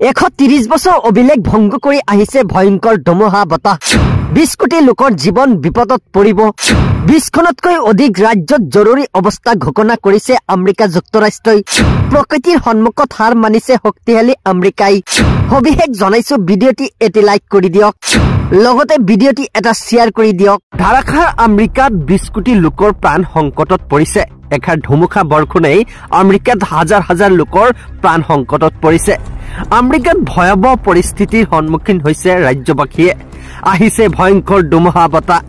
130 বছৰ অভিলেখ ভংগ কৰি আহিছে ভয়ংকৰ ধুমুহা বতাহ 20 কোটি লোকৰ জীৱন বিপদত পৰিব 20খনতকৈ অধিক ৰাজ্যত জৰুৰী অৱস্থা ঘোষণা কৰিছে আমেৰিকা যুক্তৰাষ্ট্ৰই প্ৰকৃতিৰ সন্মুখত হাৰ মানিছে শক্তিশালী আমেৰিকাই সবিশেষ জনাইছো ভিডিঅ'টি এটি লাইক কৰি দিয়ক লগতে ভিডিঅ'টি এটা শেয়াৰ কৰি দিয়ক ধাৰাসাৰ আমেৰিকাত 20 কোটি লোকৰ প্ৰাণ সংকটত পৰিছে এখাৰ ধুমুহা বৰষুণেই আমেৰিকাত হাজাৰ হাজাৰ লোকৰ প্ৰাণ সংকটত পৰিছে আমেৰিকাত ভয়াবহ পৰিস্থিতিৰ সন্মুখীন হৈছে ৰাজ্যবাসীয়ে আহিছে ভয়ংকৰ ধুমুহা বতাহ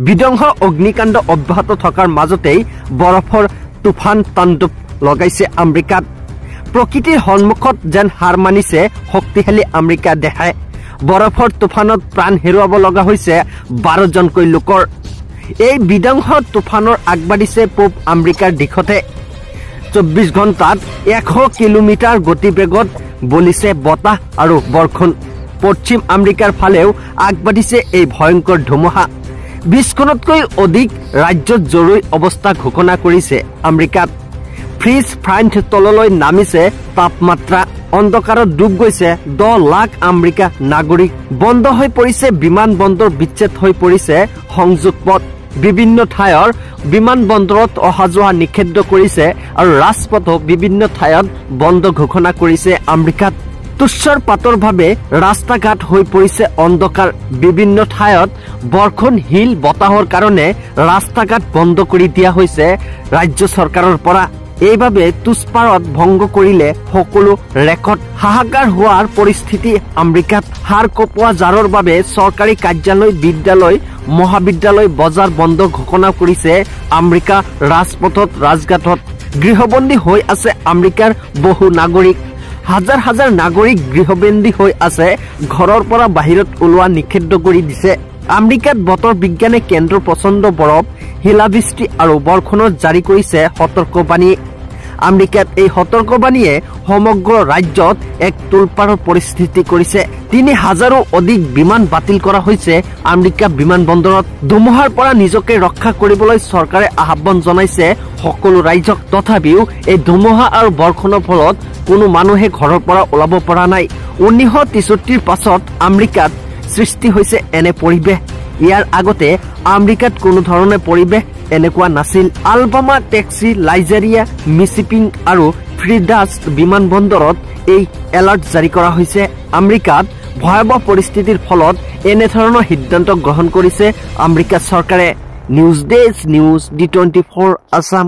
বিধ্বংস অগ্নিকাণ্ড অব্যাহত থকাৰ মাজতেই বৰফৰ তুফান তাণ্ডৱ লগাইছে আমেৰিকাত প্ৰকৃতিৰ সন্মুখত যেন হাৰ মানিছে শক্তিশালী আমেৰিকা দেশে বৰফৰ তুফানত প্ৰাণ হেৰুৱাব লগা হৈছে 12 জনকৈ লোকৰ এই বিধ্বংস তুফানৰ আগবাঢ়িছে পূব আমেৰিকাৰ দিশতে 24 ঘণ্টাত 100 কিলোমিটাৰ গতিবেগত বলিছে বতাহ আৰু বৰষুণ পশ্চিম আমেৰিকাৰ ফালেও আগবাঢ়িছে এই ভয়ংকৰ ধুমুহা 20খনতকৈ অধিক ৰাজ্যত জৰুৰী অৱস্থা ঘোষণা কৰিছে আমেৰিকাত ফ্ৰিজ ফ্ৰাইণ্ট তললৈ নামিছে তাপমাত্ৰা অন্ধকাৰত ডুব গৈছে 10 লাখ আমেৰিকা নাগৰিক বন্ধ হৈ পৰিছে বিমান বন্দৰ বিচ্ছেদ হৈ পৰিছে সংযোগ পথ বিভিন্ন ঠাইৰ বিমান বন্দৰত অহা যোৱা নিষিদ্ধ কৰিছে আৰু ৰাজপথো বিভিন্ন ঠাইত বন্ধ ঘোষণা কৰিছে আমেৰিকাত তুষাৰপাতৰ বাবে ৰাস্তা ঘাট হৈ পৰিছে অন্ধকাৰ বিভিন্ন ঠাইত বৰষুণ হিল বতাহৰ কাৰণে ৰাস্তা ঘাট বন্ধ কৰি দিয়া হৈছে ৰাজ্য চৰকাৰৰ পৰা এইভাবে তুষাৰত ভংগ কৰিলে সকলো ৰেকৰ্ড হাহাকাৰ হোৱাৰ পৰিস্থিতি আমেৰিকাত হাৰ কপোৱা জাৰৰ বাবে চৰকাৰী কাৰ্যালয় বিদ্যালয় মহাবিদ্যালয় বজাৰ বন্ধ ঘোষণা কৰিছে আমেৰিকা ৰাজপথত ৰাজঘাটত গৃহবন্দী হৈ আছে আমেৰিকাৰ বহু নাগৰিক হাজাৰ হাজাৰ নাগৰিক গৃহবন্দী হৈ আছে ঘৰৰ পৰা বাহিৰত ওলোৱা নিষিদ্ধ কৰি দিছে আমেৰিকাত বতৰ বিজ্ঞানে কেন্দ্ৰৰ প্ৰচণ্ড বৰফ শিলাবৃষ্টি আৰু বৰষুণত জাৰি কৰিছে সতৰ্কবাণী আমেৰিকাত এই সতৰ্কবাণীয়ে সমগ্ৰ ৰাজ্যত এক তুলপাৰৰ পৰিস্থিতি কৰিছে 3000ৰো অধিক বিমান বাতিল কৰা হৈছে আমেৰিকা বিমান বন্দৰত ধুমুহাৰ পৰা নিজকে ৰক্ষা কৰিবলৈ চৰকাৰে আহ্বান জনাইছে সকলো ৰাজ্যক তথাপিও এই ধুমুহা আৰু বৰষুণৰ ফলত কোনো মানুহে ঘৰৰ পৰা ওলাব পৰা নাই 1963 পাছত আমেৰিকাত সৃষ্টি হৈছে এনে পৰিবেশ ইয়াৰ আগতে আমেৰিকাত কোনো ধৰণৰ পৰিবেশ এনেকুৱা নাছিল আলবামা টেক্সি লাইজেৰিয়া মিছিপিং আৰু ফ্ৰিডাছ বিমান বন্দৰত এই এলাৰ্ট জাৰি কৰা হৈছে আমেৰিকাত ভয়াবহ পৰিস্থিতিৰ ফলত এনে ধৰণৰ সিদ্ধান্ত গ্ৰহণ কৰিছে আমেৰিকা চৰকাৰে news desk news D24 Assam